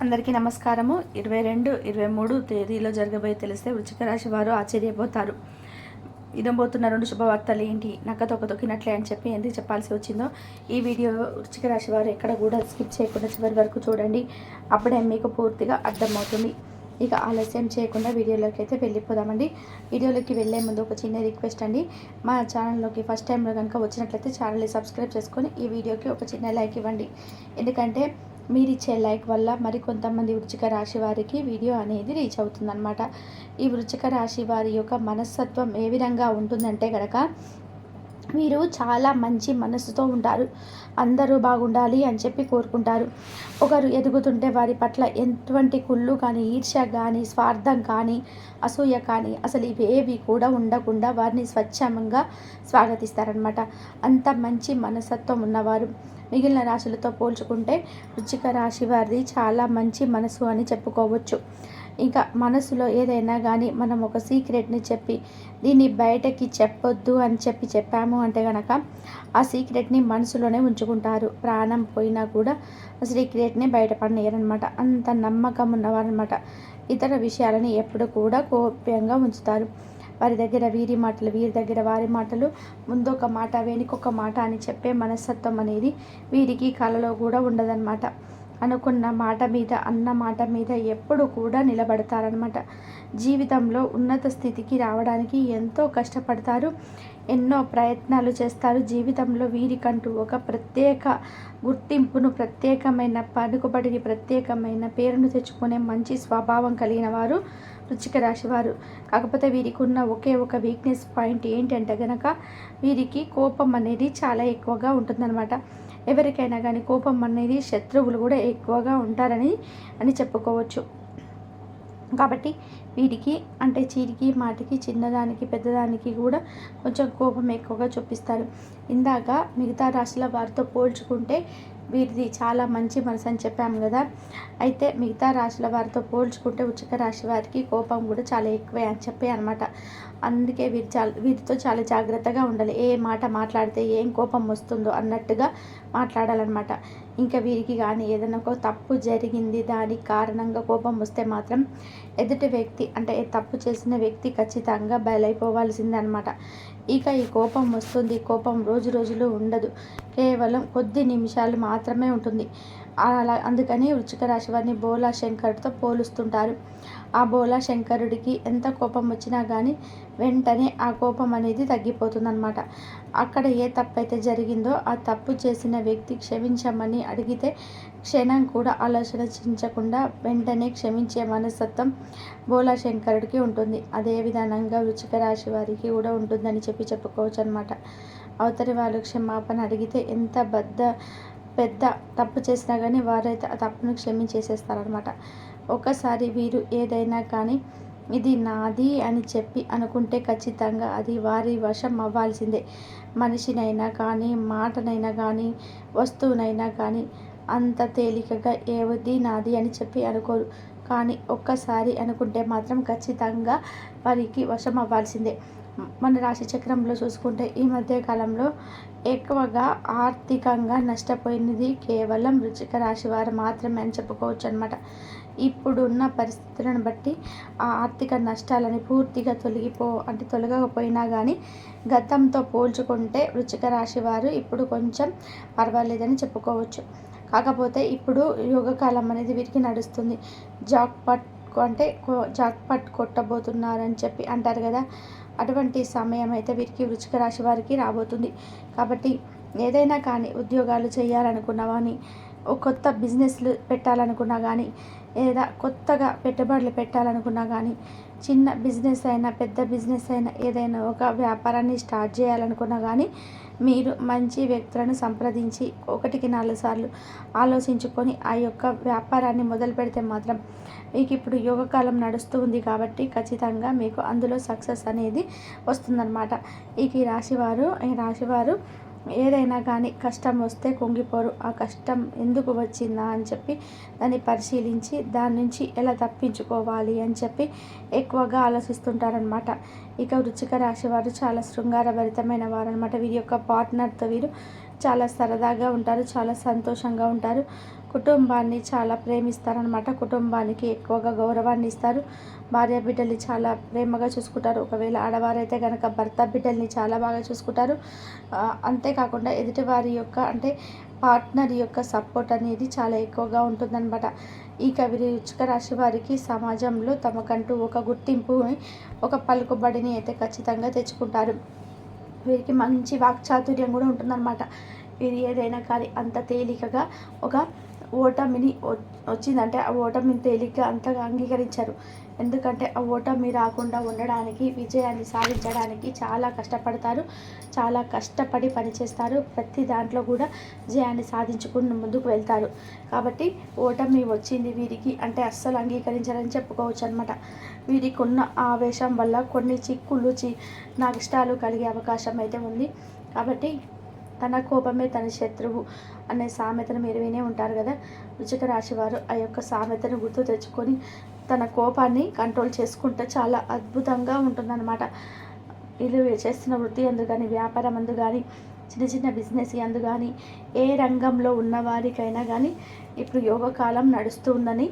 అందరికీ నమస్కారము. 22, 23 తేదీలో జరగబోయే తెలిస్తే వృశ్చిక రాశి వారు ఆశ్చర్యపోతారు. వినబోతున్న 2 శుభవార్తలు ఏంటి, నక్క తొక్కినట్లే అని చెప్పి ఎందుకు చెప్పాల్సి వచ్చిందో ఈ వీడియో వృశ్చిక రాశి వారు ఎక్కడ కూడా స్కిప్ చేయకుండా చివరి వరకు చూడండి. అప్పుడే మీకు పూర్తిగా అర్థమవుతుంది. ఇక ఆలస్యం చేయకుండా వీడియోలోకి అయితే వెళ్ళిపోదామండి. వీడియోలోకి వెళ్ళే ముందు ఒక చిన్న రిక్వెస్ట్ అండి. మా ఛానల్లోకి ఫస్ట్ టైంలో కనుక వచ్చినట్లయితే ఛానల్ని సబ్స్క్రైబ్ చేసుకొని ఈ వీడియోకి ఒక చిన్న లైక్ ఇవ్వండి. ఎందుకంటే మీరు ఇచ్చే లైక్ వల్ల మరికొంతమంది వృశ్చిక రాశి వారికి వీడియో అనేది రీచ్ అవుతుందన్నమాట. ఈ వృశ్చిక రాశి వారి యొక్క మనస్తత్వం ఏ విధంగా ఉంటుందంటే కనుక, వీరు చాలా మంచి మనసుతో ఉంటారు. అందరూ బాగుండాలి అని చెప్పి కోరుకుంటారు. ఒకరు ఎదుగుతుంటే వారి పట్ల ఎటువంటి కుళ్ళు కానీ, ఈర్ష్య కానీ, స్వార్థం కానీ, అసూయ కానీ అసలు ఇవేవి కూడా ఉండకుండా వారిని స్వచ్ఛంగా స్వాగతిస్తారనమాట. అంత మంచి మనస్తత్వం ఉన్నవారు. మిగిలిన రాశులతో పోల్చుకుంటే వృశ్చిక రాశి వారిది చాలా మంచి మనసు అని చెప్పుకోవచ్చు. ఇంకా మనసులో ఏదైనా కానీ మనం ఒక సీక్రెట్ని చెప్పి దీన్ని బయటకి చెప్పొద్దు అని చెప్పాము అంటే కనుక ఆ సీక్రెట్ని మనసులోనే ఉంచుకుంటారు. ప్రాణం పోయినా కూడా ఆ సీక్రెట్ని బయటపడనియరనమాట. అంత నమ్మకం ఉన్నవారనమాట. ఇతర విషయాలని ఎప్పుడు కూడా గోప్యంగా ఉంచుతారు. వారి దగ్గర వీరి మాటలు, వీరి దగ్గర వారి మాటలు, ముందొక మాట వెనుకొక మాట అని చెప్పే మనస్తత్వం అనేది వీరికి కలలో కూడా ఉండదన్నమాట. అనుకున్న మాట మీద, అన్న మాట మీద ఎప్పుడు కూడా నిలబడతారనమాట. జీవితంలో ఉన్నత స్థితికి రావడానికి ఎంతో కష్టపడతారు. ఎన్నో ప్రయత్నాలు చేస్తారు. జీవితంలో వీరికంటూ ఒక ప్రత్యేక గుర్తింపును, ప్రత్యేకమైన పలుకుబడిని, ప్రత్యేకమైన పేరును తెచ్చుకునే మంచి స్వభావం కలిగిన వారు వృశ్చిక రాశి వారు. కాకపోతే వీరికి ఉన్న ఒకే ఒక వీక్నెస్ పాయింట్ ఏంటంటే గనక వీరికి కోపం అనేది చాలా ఎక్కువగా ఉంటుందన్నమాట. ఎవరికైనా కానీ కోపం అనేది శత్రువులు కూడా ఎక్కువగా ఉంటారని చెప్పుకోవచ్చు. కాబట్టి వీరికి అంటే చీటికి మాటికి, చిన్నదానికి పెద్దదానికి కూడా కొంచెం కోపం ఎక్కువగా చూపిస్తారు. ఇందాక మిగతా రాశుల వారితో పోల్చుకుంటే వీరిది చాలా మంచి మనసు అని చెప్పాము కదా. అయితే మిగతా రాశుల వారితో పోల్చుకుంటే వృశ్చిక రాశి వారికి కోపం కూడా చాలా ఎక్కువే అని చెప్పి అనమాట. అందుకే వీరితో చాలా జాగ్రత్తగా ఉండాలి. ఏ మాట మాట్లాడితే ఏం కోపం వస్తుందో అన్నట్టుగా మాట్లాడాలన్నమాట. ఇంకా వీరికి కానీ ఏదైనా ఒక తప్పు జరిగింది, దానికి కారణంగా కోపం వస్తే మాత్రం ఎదుటి వ్యక్తి అంటే తప్పు చేసిన వ్యక్తి ఖచ్చితంగా బయలైపోవాల్సిందే అనమాట. ఇక ఈ కోపం వస్తుంది, కోపం రోజులు ఉండదు, కేవలం కొద్ది నిమిషాలు మాత్రమే ఉంటుంది. అందుకని వృశ్చిక రాశి వారిని బోలా శంకరుడితో పోలుస్తుంటారు. ఆ బోలా శంకరుడికి ఎంత కోపం వచ్చినా కానీ వెంటనే ఆ కోపం అనేది తగ్గిపోతుందన్నమాట. అక్కడ ఏ తప్పు అయితే జరిగిందో ఆ తప్పు చేసిన వ్యక్తి క్షమించమని అడిగితే క్షణం కూడా ఆలోచించకుండా వెంటనే క్షమించే మనస్తత్వం బోలా శంకరుడికి ఉంటుంది. అదే విధానంగా వృశ్చిక రాశి వారికి కూడా ఉంటుందని చెప్పుకోవచ్చు అనమాట. అవతలి వాళ్ళు క్షమాపణ అడిగితే ఎంత పెద్ద తప్పు చేసినా కానీ వారైతే ఆ తప్పును క్షమించేసేస్తారనమాట. ఒకసారి వీరు ఏదైనా కానీ ఇది నాది అని చెప్పి అనుకుంటే ఖచ్చితంగా అది వారి వశం అవ్వాల్సిందే. మనిషినైనా కానీ, మాటనైనా కానీ, వస్తువునైనా కానీ అంత తేలికగా ఏది నాది అని చెప్పి అనుకోరు. కానీ ఒక్కసారి అనుకుంటే మాత్రం ఖచ్చితంగా వారికి వశం అవ్వాల్సిందే. మన రాశి చక్రంలో చూసుకుంటే ఈ మధ్య కాలంలో ఎక్కువగా ఆర్థికంగా నష్టపోయినది కేవలం వృశ్చిక రాశి వారు మాత్రమే అని చెప్పుకోవచ్చు అనమాట. ఇప్పుడున్న పరిస్థితులను బట్టి ఆ ఆర్థిక నష్టాలని పూర్తిగా తొలగకపోయినా కానీ గతంతో పోల్చుకుంటే వృశ్చిక రాశి వారు ఇప్పుడు కొంచెం పర్వాలేదని చెప్పుకోవచ్చు. కాకపోతే ఇప్పుడు యోగకాలం అనేది వీరికి నడుస్తుంది. జాక్పాట్ కొట్టబోతున్నారని చెప్పి అంటారు కదా. అటువంటి సమయం అయితే వీరికి వృశ్చిక రాశి వారికి రాబోతుంది. కాబట్టి ఏదైనా కానీ ఉద్యోగాలు చేయాలనుకున్నా కానీ, కొత్త బిజినెస్లు పెట్టాలనుకున్నా కానీ, లేదా కొత్తగా పెట్టుబడులు పెట్టాలనుకున్నా కానీ, చిన్న బిజినెస్ అయినా పెద్ద బిజినెస్ అయినా ఏదైనా ఒక వ్యాపారాన్ని స్టార్ట్ చేయాలనుకున్నా కానీ మీరు మంచి వ్యక్తులను సంప్రదించి 1-4 సార్లు ఆలోచించుకొని ఆ యొక్క వ్యాపారాన్ని మొదలు పెడితే మాత్రం మీకు ఇప్పుడు యోగకాలం నడుస్తూ ఉంది కాబట్టి ఖచ్చితంగా మీకు అందులో సక్సెస్ అనేది వస్తుందన్నమాట. ఈ రాశివారు ఏదైనా కానీ కష్టం వస్తే కుంగిపోరు. ఆ కష్టం ఎందుకు వచ్చిందా అని చెప్పి దాన్ని పరిశీలించి దాని నుంచి ఎలా తప్పించుకోవాలి అని చెప్పి ఎక్కువగా ఆలోచిస్తుంటారనమాట. ఇక వృశ్చిక రాశి వారు చాలా శృంగారభరితమైన వారు అనమాట. వీరి యొక్క పార్ట్నర్తో వీరు చాలా సరదాగా ఉంటారు, చాలా సంతోషంగా ఉంటారు. కుటుంబాన్ని చాలా ప్రేమిస్తారనమాట. కుటుంబానికి ఎక్కువగా గౌరవాన్ని ఇస్తారు. భార్య బిడ్డల్ని చాలా ప్రేమగా చూసుకుంటారు. ఒకవేళ ఆడవారైతే కనుక భర్త బిడ్డల్ని చాలా బాగా చూసుకుంటారు. అంతేకాకుండా ఎదుటివారి యొక్క అంటే పార్ట్నర్ యొక్క సపోర్ట్ అనేది చాలా ఎక్కువగా ఉంటుందన్నమాట. ఇక వృశ్చిక రాశి వారికి సమాజంలో తమకంటూ ఒక గుర్తింపుని, ఒక పలుకుబడిని అయితే ఖచ్చితంగా తెచ్చుకుంటారు. వీరికి మంచి వాక్చాతుర్యం కూడా ఉంటుందన్నమాట. వీరు ఏదైనా కానీ అంత తేలికగా ఒక ఓటమిని వచ్చిందంటే ఆ ఓటమిని తేలిగ్గా అంతగా అంగీకరించరు. ఎందుకంటే ఆ ఓటమి రాకుండా ఉండడానికి, విజయాన్ని సాధించడానికి చాలా కష్టపడతారు. చాలా కష్టపడి పనిచేస్తారు. ప్రతి దాంట్లో కూడా విజయాన్ని సాధించుకుని ముందుకు వెళ్తారు. కాబట్టి ఓటమి వచ్చింది వీరికి అంటే అస్సలు అంగీకరించారని చెప్పుకోవచ్చు అనమాట. వీరికి ఉన్న ఆవేశం వల్ల కొన్ని చిక్కులు నష్టాలు కలిగే అవకాశం అయితే ఉంది. కాబట్టి తన కోపమే తన శత్రువు అనే సామెతను మీరు వినే ఉంటారు కదా. వృశ్చిక రాశి వారు ఆ యొక్క సామెతను గుర్తు తెచ్చుకొని తన కోపాన్ని కంట్రోల్ చేసుకుంటే చాలా అద్భుతంగా ఉంటుందన్నమాట. వీళ్ళు చేస్తున్న వృత్తి అందు కానీ, వ్యాపారం అందు కానీ, చిన్న చిన్న బిజినెస్ అందు కానీ, ఏ రంగంలో ఉన్నవారికైనా కానీ ఇప్పుడు యోగకాలం నడుస్తుందని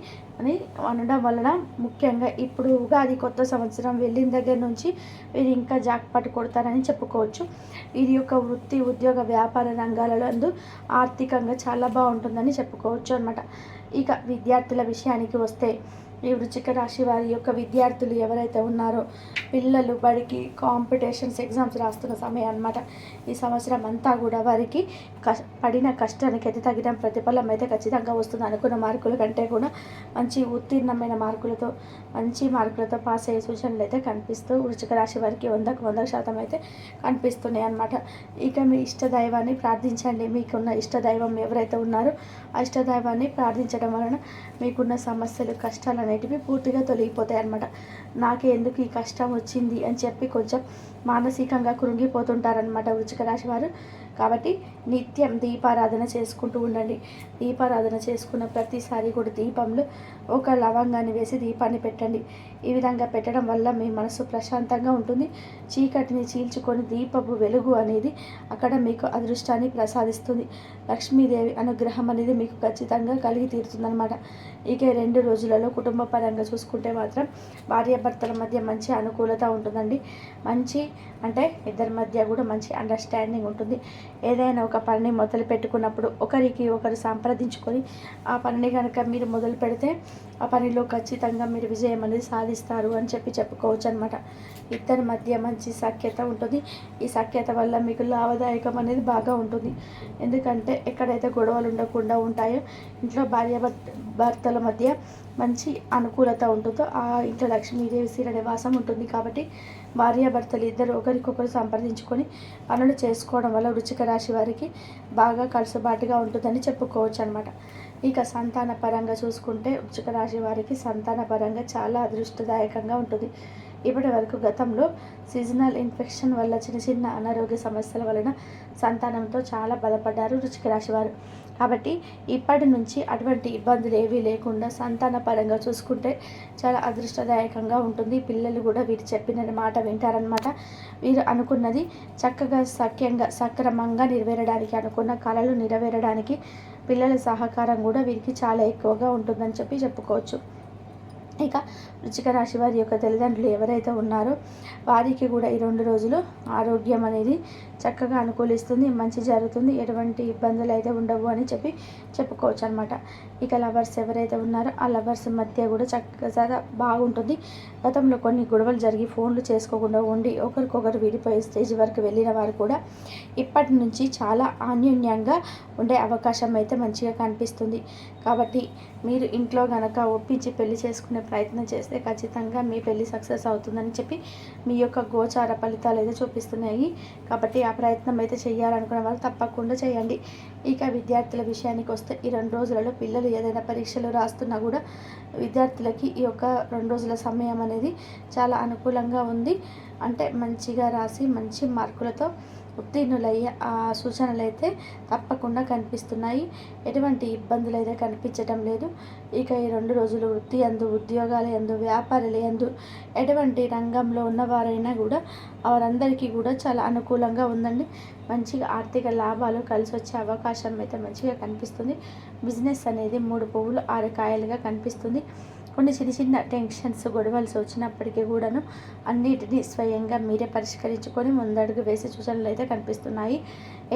అనడం వలన ముఖ్యంగా ఇప్పుడు ఉగాది కొత్త సంవత్సరం వెళ్ళిన దగ్గర నుంచి వీరు ఇంకా జాక్పాట్ కొడతారని చెప్పుకోవచ్చు. వీరి యొక్క వృత్తి, ఉద్యోగ, వ్యాపార రంగాలలో ఆర్థికంగా చాలా బాగుంటుందని చెప్పుకోవచ్చు అనమాట. ఇక విద్యార్థుల విషయానికి వస్తే ఈ వృశ్చిక రాశి వారి యొక్క విద్యార్థులు ఎవరైతే ఉన్నారో పిల్లలు బడికి కాంపిటీషన్స్ ఎగ్జామ్స్ రాస్తున్న సమయం అన్నమాట. ఈ సంవత్సరం అంతా కూడా వారికి పడిన కష్టానికి అయితే తగిన ప్రతిఫలం అయితే ఖచ్చితంగా వస్తుంది. అనుకున్న మార్కుల కంటే కూడా మంచి ఉత్తీర్ణమైన మార్కులతో, మంచి మార్కులతో పాస్ అయ్యే సూచనలు అయితే కనిపిస్తూ వృశ్చిక రాశి వారికి 100% అయితే కనిపిస్తున్నాయి అన్నమాట. ఇక మీ ఇష్ట దైవాన్ని ప్రార్థించండి. మీకున్న ఇష్ట దైవం ఎవరైతే ఉన్నారో ఆ ఇష్ట దైవాన్ని ప్రార్థించడం వలన మీకున్న సమస్యలు, కష్టాలు అనేటివి పూర్తిగా తొలగిపోతాయి అన్నమాట. నాకే ఎందుకు ఈ కష్టం వచ్చింది అని చెప్పి కొంచెం మానసికంగా కృంగిపోతుంటారనమాట వృశ్చిక రాశి వారు. కాబట్టి నిత్యం దీపారాధన చేసుకుంటూ ఉండండి. దీపారాధన చేసుకున్న ప్రతిసారి కూడా దీపంలో ఒక లవంగాన్ని వేసి దీపాన్ని పెట్టండి. ఈ విధంగా పెట్టడం వల్ల మీ మనసు ప్రశాంతంగా ఉంటుంది. చీకటిని చీల్చుకొని దీపపు వెలుగు అనేది అక్కడ మీకు అదృష్టాన్ని ప్రసాదిస్తుంది. లక్ష్మీదేవి అనుగ్రహం అనేది మీకు ఖచ్చితంగా కలిగి తీరుతుందన్నమాట. ఇక 2 రోజులలో కుటుంబ పరంగా చూసుకుంటే మాత్రం భార్యాభర్తల మధ్య మంచి అనుకూలత ఉంటుందండి. మంచి అంటే ఇద్దరి మధ్య కూడా మంచి అండర్స్టాండింగ్ ఉంటుంది. ఏదైనా ఒక పనిని మొదలు పెట్టుకున్నప్పుడు ఒకరికి ఒకరు సంప్రదించుకొని ఆ పనిని కనుక మీరు మొదలు పెడితే ఆ పనిలో ఖచ్చితంగా మీరు విజయం అనేది సాధిస్తారు అని చెప్పుకోవచ్చు అనమాట. ఇద్దరి మధ్య మంచి సఖ్యత ఉంటుంది. ఈ సఖ్యత వల్ల మీకు లాభదాయకం అనేది బాగా ఉంటుంది. ఎందుకంటే ఎక్కడైతే గొడవలు ఉండకుండా ఉంటాయో ఇంట్లో భర్తల మధ్య మంచి అనుకూలత ఉంటుందో ఆ ఇంట్లో లక్ష్మీదేవి స్థిర నివాసం ఉంటుంది. కాబట్టి భార్యాభర్తలు ఇద్దరు ఒకరికొకరు సంప్రదించుకొని పనులు చేసుకోవడం వల్ల వృశ్చిక రాశి వారికి బాగా కలుసుబాటుగా ఉంటుందని చెప్పుకోవచ్చు అనమాట. ఇక సంతాన పరంగా చూసుకుంటే వృశ్చిక రాశి వారికి సంతాన పరంగా చాలా అదృష్టదాయకంగా ఉంటుంది. ఇప్పటి వరకు గతంలో సీజనల్ ఇన్ఫెక్షన్ వల్ల చిన్న అనారోగ్య సమస్యల వలన సంతానంతో చాలా బాధపడ్డారు వృశ్చిక రాశి వారు. కాబట్టి ఇప్పటి నుంచి అటువంటి ఇబ్బందులు ఏవీ లేకుండా సంతాన పరంగా చూసుకుంటే చాలా అదృష్టదాయకంగా ఉంటుంది. పిల్లలు కూడా వీరు చెప్పిన మాట వింటారనమాట. వీరు అనుకున్నది చక్కగా సక్రమంగా నెరవేరడానికి, అనుకున్న కళలు నెరవేరడానికి పిల్లల సహకారం కూడా వీరికి చాలా ఎక్కువగా ఉంటుందని చెప్పుకోవచ్చు. ఇక వృశ్చిక రాశి వారి యొక్క తల్లిదండ్రులు ఎవరైతే ఉన్నారో వారికి కూడా ఈ 2 రోజులు ఆరోగ్యం అనేది చక్కగా అనుకూలిస్తుంది, మంచి జరుగుతుంది, ఎటువంటి ఇబ్బందులు అయితే ఉండవు అని చెప్పుకోవచ్చు అనమాట. ఇక లవర్స్ ఎవరైతే ఉన్నారో ఆ లవర్స్ మధ్య కూడా చక్కగా బాగుంటుంది. గతంలో కొన్ని గొడవలు జరిగి ఫోన్లు చేసుకోకుండా ఉండి ఒకరికొకరు విడిపోయే స్టేజ్ వరకు వెళ్ళిన వారు కూడా ఇప్పటి నుంచి చాలా అన్యోన్యంగా ఉండే అవకాశం అయితే మంచిగా కనిపిస్తుంది. కాబట్టి మీరు ఇంట్లో గనక ఒప్పించి పెళ్లి చేసుకునే ప్రయత్నం చేస్తే ఖచ్చితంగా మీ పెళ్లి సక్సెస్ అవుతుందని మీ యొక్క గోచార ఫలితాలు అయితే చూపిస్తున్నాయి. కాబట్టి ఆ ప్రయత్నం అయితే చేయాలనుకున్న వాళ్ళు తప్పకుండా చేయండి. ఇక విద్యార్థుల విషయానికి వస్తే ఈ 2 రోజులలో పిల్లలు ఏదైనా పరీక్షలు రాస్తున్నా కూడా విద్యార్థులకి ఈ యొక్క 2 రోజుల సమయం అనేది చాలా అనుకూలంగా ఉంది. అంటే మంచిగా రాసి మంచి మార్కులతో ఉత్తీర్ణులయ్యే ఆ సూచనలు అయితే తప్పకుండా కనిపిస్తున్నాయి. ఎటువంటి ఇబ్బందులు అయితే కనిపించడం లేదు. ఇక ఈ 2 రోజులు వృత్తి యందు, ఉద్యోగాల యందు, వ్యాపారాల యందు ఎటువంటి రంగంలో ఉన్నవారైనా కూడా వారందరికీ కూడా చాలా అనుకూలంగా ఉందండి. మంచిగా ఆర్థిక లాభాలు కలిసి వచ్చే అవకాశం అయితే మంచిగా కనిపిస్తుంది. బిజినెస్ అనేది 3 పువ్వులు 6 కాయలుగా కనిపిస్తుంది. కొన్ని చిన్న చిన్న టెన్షన్స్ గొడవలసి వచ్చినప్పటికీ కూడాను అన్నిటినీ స్వయంగా మీరే పరిష్కరించుకొని ముందడుగు వేసే సూచనలు అయితే కనిపిస్తున్నాయి.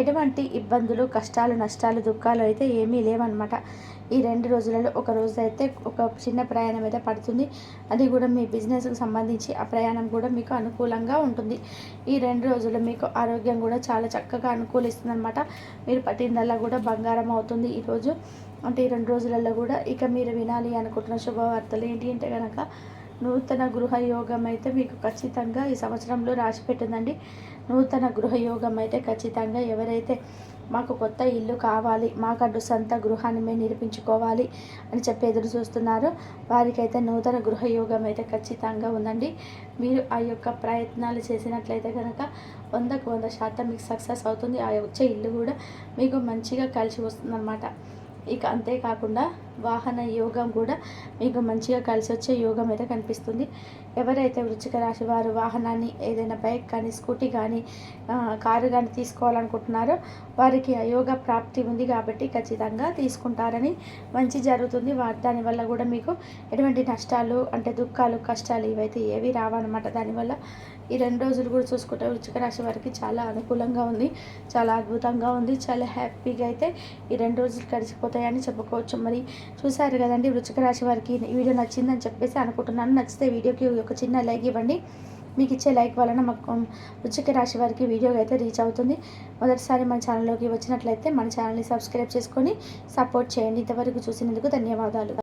ఎటువంటి ఇబ్బందులు, కష్టాలు, నష్టాలు, దుఃఖాలు అయితే ఏమీ లేవన్నమాట. ఈ 2 రోజులలో ఒక రోజు అయితే ఒక చిన్న ప్రయాణం అయితే పడుతుంది. అది కూడా మీ బిజినెస్కి సంబంధించి ఆ ప్రయాణం కూడా మీకు అనుకూలంగా ఉంటుంది. ఈ 2 రోజులు మీకు ఆరోగ్యం కూడా చాలా చక్కగా అనుకూలిస్తుంది అనమాట. మీరు పట్టిందల్లా కూడా బంగారం అవుతుంది ఈరోజు. అంటే ఈ 2 రోజులలో కూడా ఇక మీరు వినాలి అనుకుంటున్న శుభవార్తలు ఏంటి అంటే కనుక నూతన గృహయోగం అయితే మీకు ఖచ్చితంగా ఈ సంవత్సరంలో రాసి పెట్టిందండి. నూతన గృహయోగం అయితే ఖచ్చితంగా ఎవరైతే మాకు కొత్త ఇల్లు కావాలి, మాకంటూ సొంత గృహాన్ని మేము నిర్మించుకోవాలి అని చెప్పి ఎదురు చూస్తున్నారు, వారికైతే నూతన గృహయోగం అయితే ఖచ్చితంగా ఉందండి. మీరు ఆ యొక్క ప్రయత్నాలు చేసినట్లయితే కనుక 100కు 100% మీకు సక్సెస్ అవుతుంది. ఆ వచ్చే ఇల్లు కూడా మీకు మంచిగా కలిసి వస్తుందన్నమాట. ఇక అంతేకాకుండా వాహన యోగం కూడా మీకు మంచిగా కలిసి వచ్చే యోగం అయితే కనిపిస్తుంది. ఎవరైతే వృశ్చిక రాశి వారు వాహనాన్ని ఏదైనా బైక్ కానీ, స్కూటీ కానీ, కారు కానీ తీసుకోవాలనుకుంటున్నారో వారికి అయోగ ప్రాప్తి ఉంది కాబట్టి ఖచ్చితంగా తీసుకుంటారని, మంచి జరుగుతుంది. దానివల్ల కూడా మీకు ఎటువంటి నష్టాలు అంటే దుఃఖాలు, కష్టాలు ఇవైతే ఏవి రావన్నమాట. దానివల్ల ఈ 2 రోజులు కూడా చూసుకుంటే వృశ్చిక రాశి వారికి చాలా అనుకూలంగా ఉంది, చాలా అద్భుతంగా ఉంది, చాలా హ్యాపీగా అయితే ఈ 2 రోజులు గడిచిపోతాయని చెప్పుకోవచ్చు. మరి చూసారు కదండి, వృశ్చిక రాశి వారికి ఈ వీడియో నచ్చిందని చెప్పేసి అనుకుంటున్నాను. నచ్చితే వీడియోకి ఒక చిన్న లైక్ ఇవ్వండి. మీకు ఇచ్చే లైక్ వలన మాకు వృశ్చిక రాశి వారికి వీడియో అయితే రీచ్ అవుతుంది. మొదటిసారి మన ఛానల్లోకి వచ్చినట్లయితే మన ఛానల్ని సబ్స్క్రైబ్ చేసుకొని సపోర్ట్ చేయండి. ఇంతవరకు చూసినందుకు ధన్యవాదాలు.